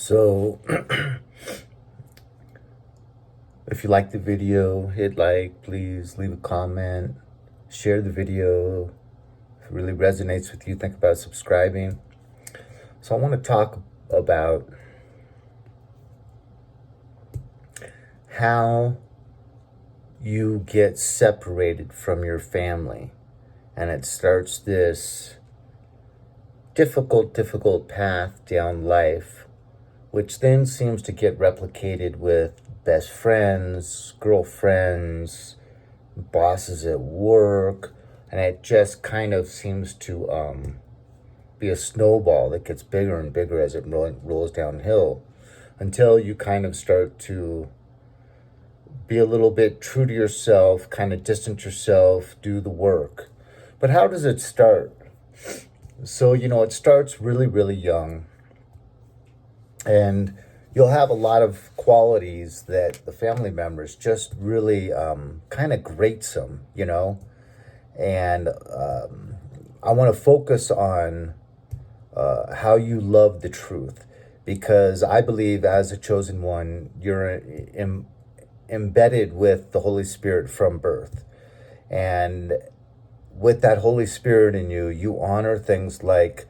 So, if you like the video, hit like, please leave a comment, share the video. If it really resonates with you, think about subscribing. So, I want to talk about how you get separated from your family. And it starts this difficult path down life, which then seems to get replicated with best friends, girlfriends, bosses at work, and it just kind of seems to be a snowball that gets bigger and bigger as it rolls downhill until you kind of start to be a little bit true to yourself, kind of distance yourself, do the work. But how does it start? So, it starts really young. And you'll have a lot of qualities that the family members just really kind of grates them, And I want to focus on how you love the truth, because I believe as a chosen one, you're embedded with the Holy Spirit from birth. And with that Holy Spirit in you, you honor things like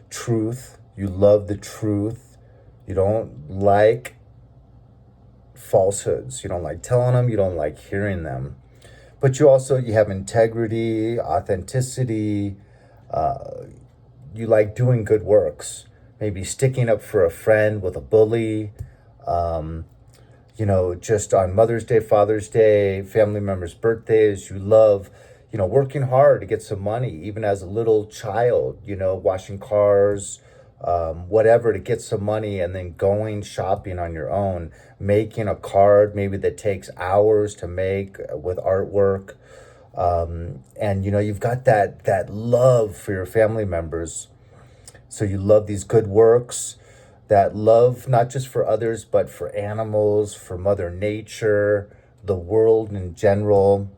truth. You love the truth. You don't like falsehoods. You don't like telling them. You don't like hearing them. But you have integrity, authenticity. You like doing good works. Maybe sticking up for a friend with a bully. Just on Mother's Day, Father's Day, family members' birthdays. You love, working hard to get some money, even as a little child, washing cars, whatever, to get some money, and then going shopping on your own, making a card maybe that takes hours to make with artwork. And you've got that love for your family members. So you love these good works, that love not just for others, but for animals, for Mother Nature, the world in general.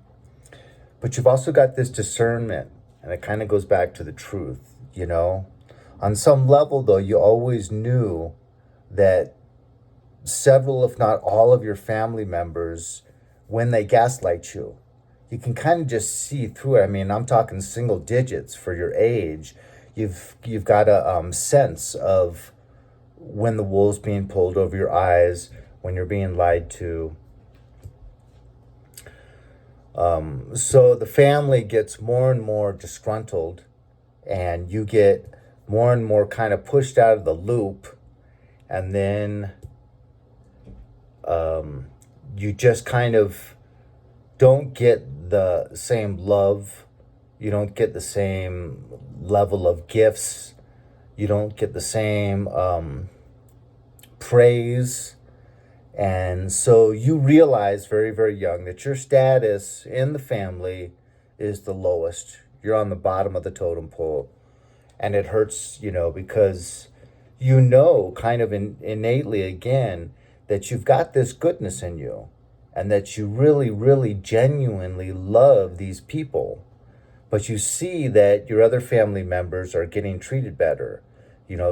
But you've also got this discernment, and it kind of goes back to the truth, On some level, though, you always knew that several, if not all of your family members, when they gaslight you, you can kind of just see through it. I mean, I'm talking single digits for your age. You've got a sense of when the wool's being pulled over your eyes, when you're being lied to. So the family gets more and more disgruntled, and you get more and more kind of pushed out of the loop, and then you just kind of don't get the same love. You don't get the same level of gifts. You don't get the same praise. And so you realize very young that your status in the family is the lowest. You're on the bottom of the totem pole. And it hurts, because kind of innately again, that you've got this goodness in you, and that you really genuinely love these people. But you see that your other family members are getting treated better,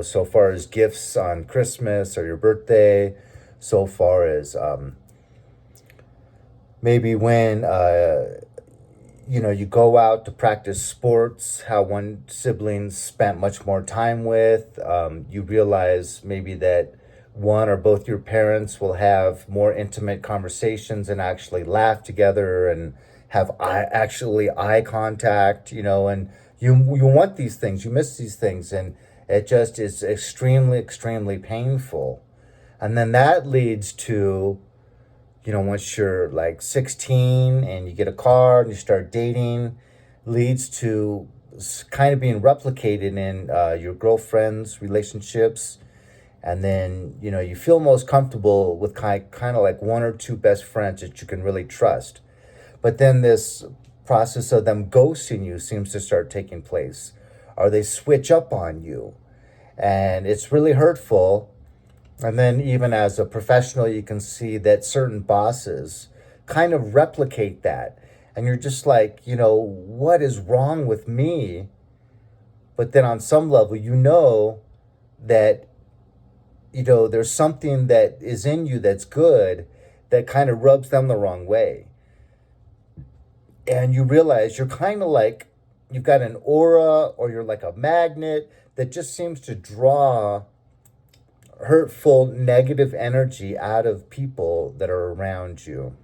so far as gifts on Christmas or your birthday, so far as maybe when you go out to practice sports, how one sibling spent much more time with. You realize maybe that one or both your parents will have more intimate conversations and actually laugh together and have eye contact, and you want these things, you miss these things, and it just is extremely painful. And then that leads to, once you're like 16 and you get a car and you start dating, leads to kind of being replicated in your girlfriend's relationships. And then, you feel most comfortable with kind of like one or two best friends that you can really trust. But then this process of them ghosting you seems to start taking place, or they switch up on you. And it's really hurtful. And then even as a professional, you can see that certain bosses kind of replicate that. And you're just like, what is wrong with me? But then on some level, that there's something that is in you that's good that kind of rubs them the wrong way. And you realize you're kind of like, you've got an aura, or you're like a magnet that just seems to draw hurtful, negative energy out of people that are around you.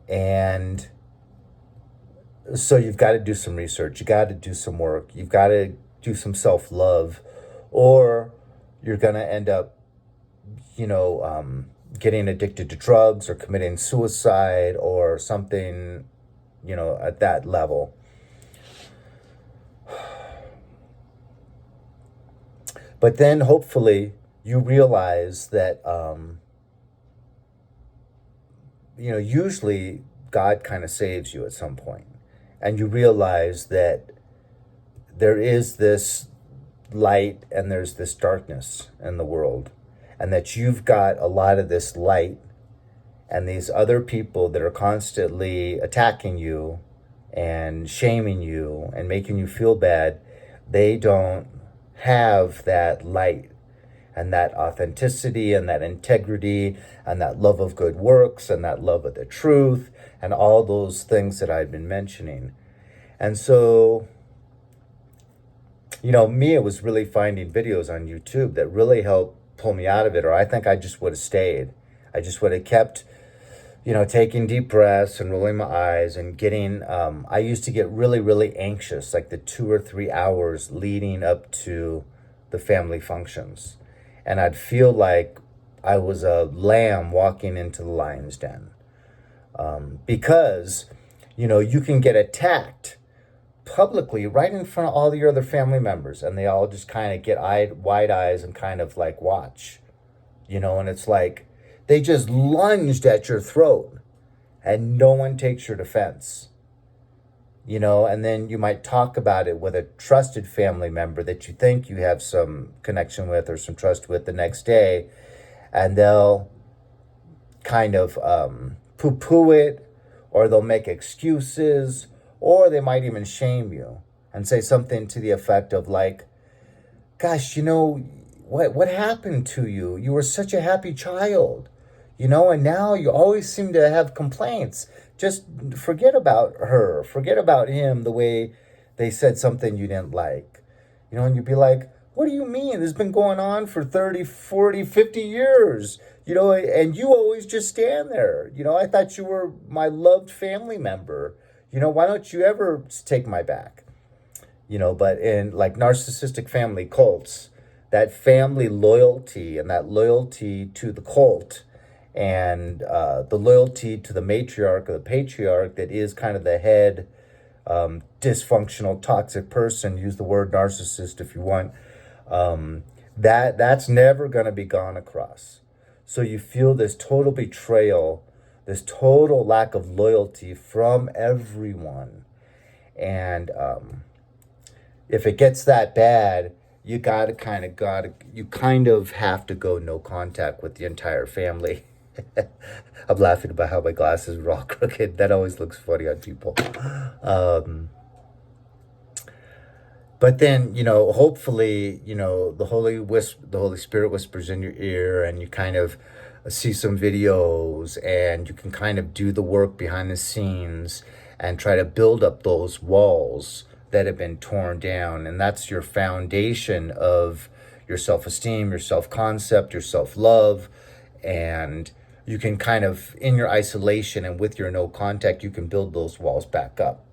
And so you've got to do some research. You got to do some work. You've got to do some self-love, or you're going to end up, getting addicted to drugs or committing suicide or something, at that level. But then hopefully you realize that, usually God kind of saves you at some point. And you realize that there is this light and there's this darkness in the world. And that you've got a lot of this light, and these other people that are constantly attacking you and shaming you and making you feel bad, they don't have that light and that authenticity and that integrity and that love of good works and that love of the truth and all those things that I've been mentioning. And so, me, it was really finding videos on YouTube that really helped pull me out of it, or I think I just would have stayed. I just would have kept, taking deep breaths and rolling my eyes and getting, I used to get really, really anxious, like the 2 or 3 hours leading up to the family functions. And I'd feel like I was a lamb walking into the lion's den. Because, you can get attacked publicly right in front of all your other family members, and they all just kind of get wide eyes and kind of like watch, and it's like they just lunged at your throat and no one takes your defense, and then you might talk about it with a trusted family member that you think you have some connection with or some trust with the next day, and they'll kind of poo-poo it, or they'll make excuses, or they might even shame you and say something to the effect of like, gosh, what happened to you? You were such a happy child, and now you always seem to have complaints. Just forget about her, forget about him, the way they said something you didn't like. And you'd be like, what do you mean? This has been going on for 30, 40, 50 years, and you always just stand there. I thought you were my loved family member. Why don't you ever take my back? But in like narcissistic family cults, that family loyalty and that loyalty to the cult and the loyalty to the matriarch or the patriarch that is kind of the head dysfunctional, toxic person, use the word narcissist if you want, that's never going to be gone across. So you feel this total betrayal, this total lack of loyalty from everyone. And if it gets that bad, you kind of have to go no contact with the entire family. I'm laughing about how my glasses are all crooked. That always looks funny on people. But then, hopefully, the Holy Spirit whispers in your ear, and you kind of see some videos, and you can kind of do the work behind the scenes and try to build up those walls that have been torn down. And that's your foundation of your self-esteem, your self-concept, your self-love. And you can kind of, in your isolation and with your no contact, you can build those walls back up.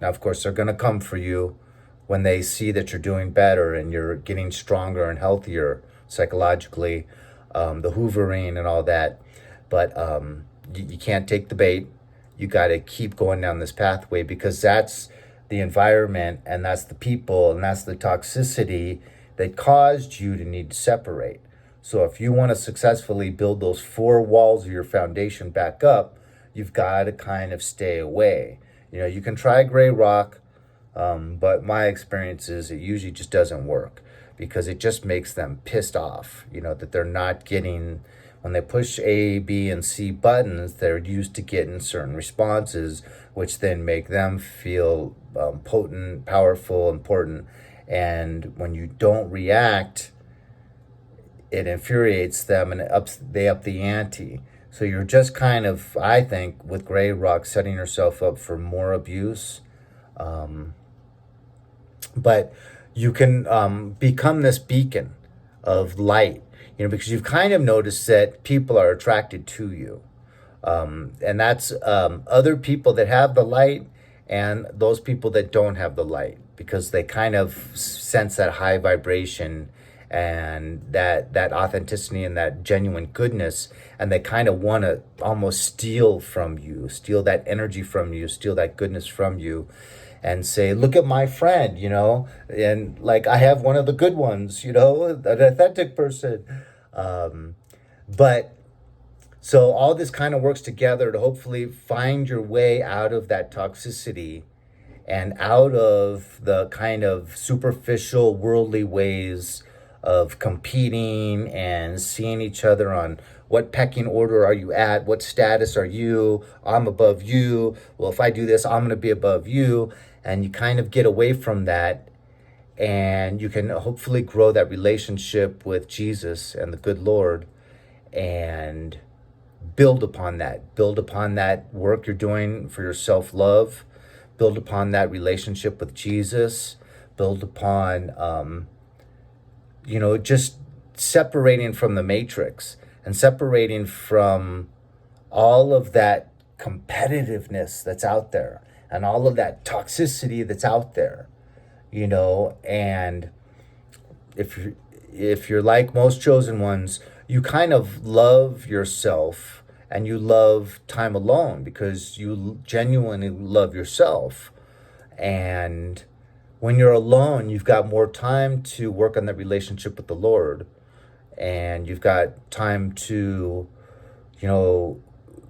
Now, of course, they're going to come for you when they see that you're doing better and you're getting stronger and healthier psychologically, the hoovering and all that. But you can't take the bait. You got to keep going down this pathway, because that's the environment and that's the people and that's the toxicity that caused you to need to separate. So if you want to successfully build those 4 walls of your foundation back up, you've got to kind of stay away. You can try gray rock, but my experience is it usually just doesn't work, because it just makes them pissed off, that they're not getting, when they push A, B, and C buttons, they're used to getting certain responses, which then make them feel potent, powerful, important. And when you don't react it infuriates them, and they up the ante. So you're just kind of, I think, with Gray Rock, setting yourself up for more abuse. Um, but you can become this beacon of light, because you've kind of noticed that people are attracted to you. And that's other people that have the light and those people that don't have the light, because they kind of sense that high vibration and that authenticity and that genuine goodness, and they kind of want to almost steal from you, steal that energy from you, steal that goodness from you, and say, look at my friend, and like, I have one of the good ones, an authentic person. But so all this kind of works together to hopefully find your way out of that toxicity and out of the kind of superficial worldly ways of competing and seeing each other on what pecking order are you at, what status are you, I'm above you, well, if I do this, I'm going to be above you. And you kind of get away from that, and you can hopefully grow that relationship with Jesus and the good Lord, and build upon that work you're doing for your self-love, build upon that relationship with Jesus, build upon just separating from the matrix and separating from all of that competitiveness that's out there and all of that toxicity that's out there, and if you're like most chosen ones, you kind of love yourself and you love time alone because you genuinely love yourself. And when you're alone, you've got more time to work on that relationship with the Lord, and you've got time to,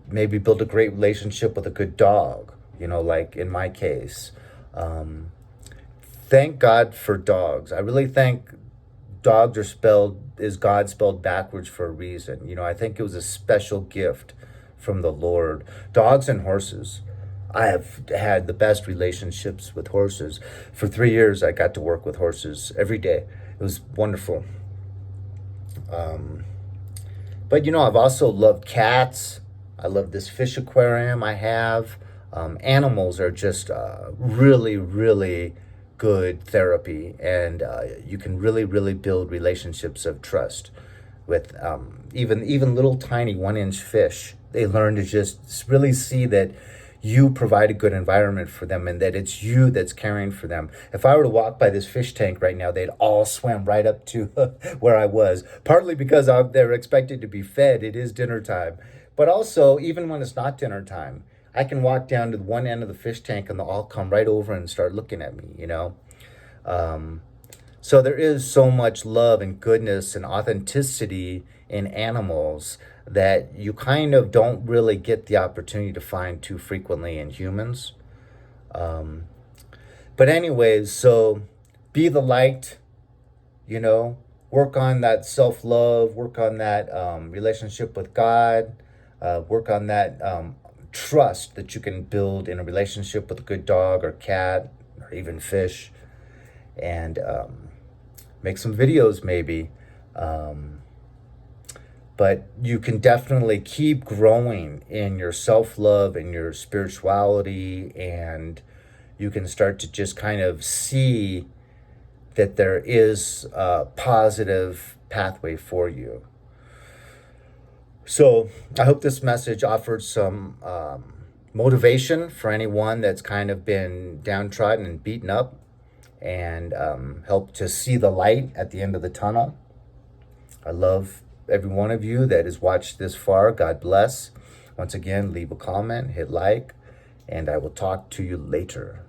maybe build a great relationship with a good dog, like in my case. Thank God for dogs. I really think dogs is God spelled backwards for a reason. I think it was a special gift from the Lord. Dogs and horses. I have had the best relationships with horses. For 3 years, I got to work with horses every day. It was wonderful. But I've also loved cats. I love this fish aquarium I have. Animals are just really, really good therapy, and you can really, really build relationships of trust with even little tiny 1-inch fish. They learn to just really see that you provide a good environment for them and that it's you that's caring for them. If I were to walk by this fish tank right now, they'd all swim right up to where I was, partly because they're expected to be fed. It is dinner time. But also, even when it's not dinner time, I can walk down to one end of the fish tank and they'll all come right over and start looking at me, So there is so much love and goodness and authenticity in animals that you kind of don't really get the opportunity to find too frequently in humans. But anyways, so be the light, work on that self-love, work on that relationship with God, work on that trust that you can build in a relationship with a good dog or cat or even fish, and make some videos maybe. But you can definitely keep growing in your self-love and your spirituality, and you can start to just kind of see that there is a positive pathway for you. So I hope this message offered some motivation for anyone that's kind of been downtrodden and beaten up, and help to see the light at the end of the tunnel. I love every one of you that has watched this far. God bless. Once again, leave a comment, hit like, and I will talk to you later.